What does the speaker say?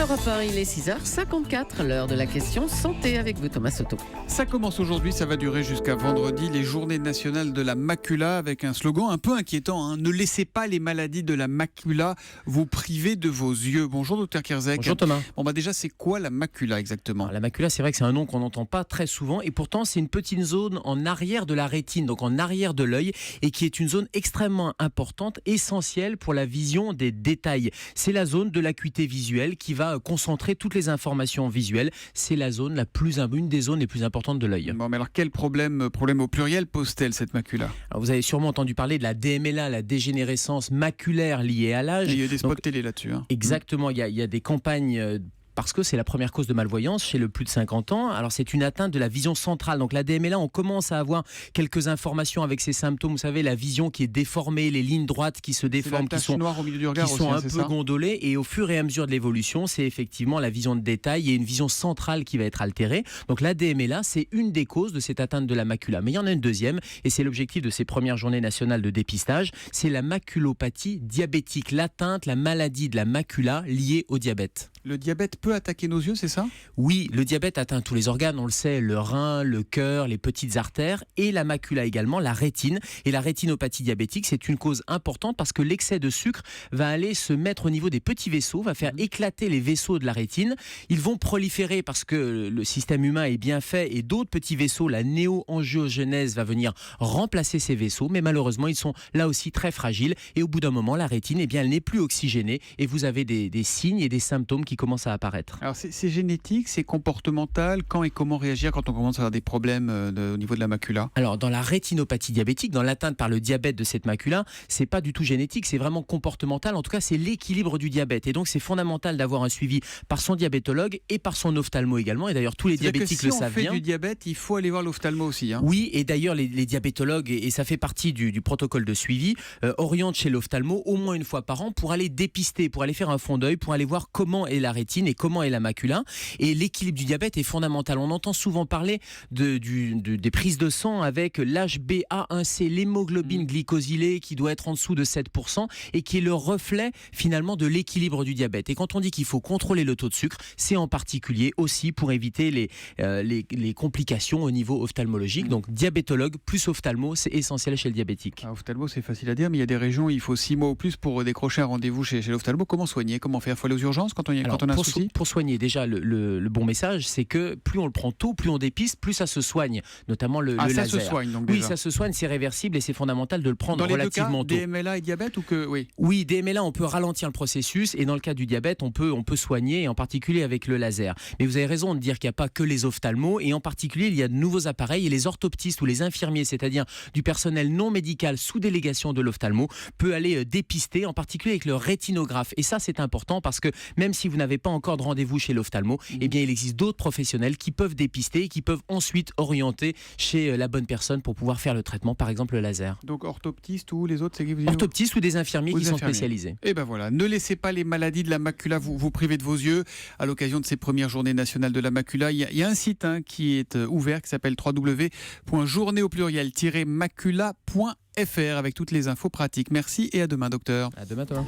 Europe 1, il est 6h54, l'heure de la question santé avec vous Thomas Soto. Ça commence aujourd'hui, ça va durer jusqu'à vendredi, les journées nationales de la macula avec un slogan un peu inquiétant, hein. Ne laissez pas les maladies de la macula vous priver de vos yeux. Bonjour docteur Kierzek. Bonjour Thomas. Bon déjà c'est quoi la macula exactement? Alors, la macula, c'est vrai que c'est un nom qu'on n'entend pas très souvent et pourtant c'est une petite zone en arrière de la rétine, donc en arrière de l'œil, et qui est une zone extrêmement importante, essentielle pour la vision des détails. C'est la zone de l'acuité visuelle qui va concentrer toutes les informations visuelles. C'est la zone une des zones les plus importantes de l'œil. Bon mais alors quel problème au pluriel pose-t-elle cette macula? Alors, vous avez sûrement entendu parler de la DMLA, la dégénérescence maculaire liée à l'âge. Il y a des spots télé là-dessus. Hein. Exactement, il y a des campagnes... Parce que c'est la première cause de malvoyance chez le plus de 50 ans. Alors c'est une atteinte de la vision centrale. Donc la DMLA, on commence à avoir quelques informations avec ces symptômes. Vous savez, la vision qui est déformée, les lignes droites qui se déforment, qui sont noire au milieu du regard qui sont aussi, un peu gondolées. Et au fur et à mesure de l'évolution, c'est effectivement la vision de détail et une vision centrale qui va être altérée. Donc la DMLA, c'est une des causes de cette atteinte de la macula. Mais il y en a une deuxième, et c'est l'objectif de ces premières journées nationales de dépistage. C'est la maculopathie diabétique, l'atteinte, la maladie de la macula liée au diabète. Le diabète peut attaquer nos yeux, c'est ça? Oui, le diabète atteint tous les organes, on le sait, le rein, le cœur, les petites artères et la macula également, la rétine. Et la rétinopathie diabétique, c'est une cause importante parce que l'excès de sucre va aller se mettre au niveau des petits vaisseaux, va faire éclater les vaisseaux de la rétine. Ils vont proliférer parce que le système humain est bien fait et d'autres petits vaisseaux, la néo-angiogénèse va venir remplacer ces vaisseaux, mais malheureusement, ils sont là aussi très fragiles et au bout d'un moment, la rétine, elle n'est plus oxygénée et vous avez des signes et des symptômes qui commencent à apparaître. Alors c'est génétique, c'est comportemental. Quand et comment réagir quand on commence à avoir des problèmes au niveau de la macula? Alors dans la rétinopathie diabétique, dans l'atteinte par le diabète de cette macula, c'est pas du tout génétique, c'est vraiment comportemental. En tout cas, c'est l'équilibre du diabète. Et donc c'est fondamental d'avoir un suivi par son diabétologue et par son ophtalmo également. Et d'ailleurs tous les diabétiques le savent bien. Si on fait du diabète, il faut aller voir l'ophtalmo aussi. Hein. Oui, et d'ailleurs les diabétologues, et ça fait partie du protocole de suivi, orientent chez l'ophtalmo au moins une fois par an pour aller dépister, pour aller faire un fond d'œil, pour aller voir comment est la rétine et comment est la macula. Et l'équilibre du diabète est fondamental. On entend souvent parler des prises de sang avec l'HbA1c, l'hémoglobine glycosylée qui doit être en dessous de 7% et qui est le reflet finalement de l'équilibre du diabète. Et quand on dit qu'il faut contrôler le taux de sucre, c'est en particulier aussi pour éviter les complications au niveau ophtalmologique. Donc diabétologue plus ophtalmo, c'est essentiel chez le diabétique. Ophtalmo, c'est facile à dire, mais il y a des régions où il faut 6 mois ou plus pour décrocher un rendez-vous chez l'ophtalmo. Comment soigner? Comment faire? Il faut aller aux urgences quand on a un souci? Pour soigner, déjà, le bon message, c'est que plus on le prend tôt, plus on dépiste, plus ça se soigne, notamment le laser. Ça se soigne donc Oui, déjà. ça se soigne, c'est réversible et c'est fondamental de le prendre relativement tôt. Dans les deux cas, DMLA et diabète ou que oui? Oui, DMLA, on peut ralentir le processus et dans le cas du diabète, on peut soigner, et en particulier avec le laser. Mais vous avez raison de dire qu'il n'y a pas que les ophtalmos et en particulier, il y a de nouveaux appareils et les orthoptistes ou les infirmiers, c'est-à-dire du personnel non médical sous délégation de l'ophtalmo, peut aller dépister, en particulier avec le rétinographe. Et ça, c'est important parce que même si vous n'avez pas encore de rendez-vous chez l'ophtalmo, eh bien, il existe d'autres professionnels qui peuvent dépister et qui peuvent ensuite orienter chez la bonne personne pour pouvoir faire le traitement, par exemple le laser. Donc orthoptiste ou les autres, c'est qui vous dites? Orthoptistes ou des infirmiers qui sont spécialisés. Et ben voilà, ne laissez pas les maladies de la macula vous priver de vos yeux. À l'occasion de ces premières journées nationales de la macula, il y a un site qui est ouvert qui s'appelle www.journée-macula.fr avec toutes les infos pratiques. Merci et à demain docteur. À demain toi.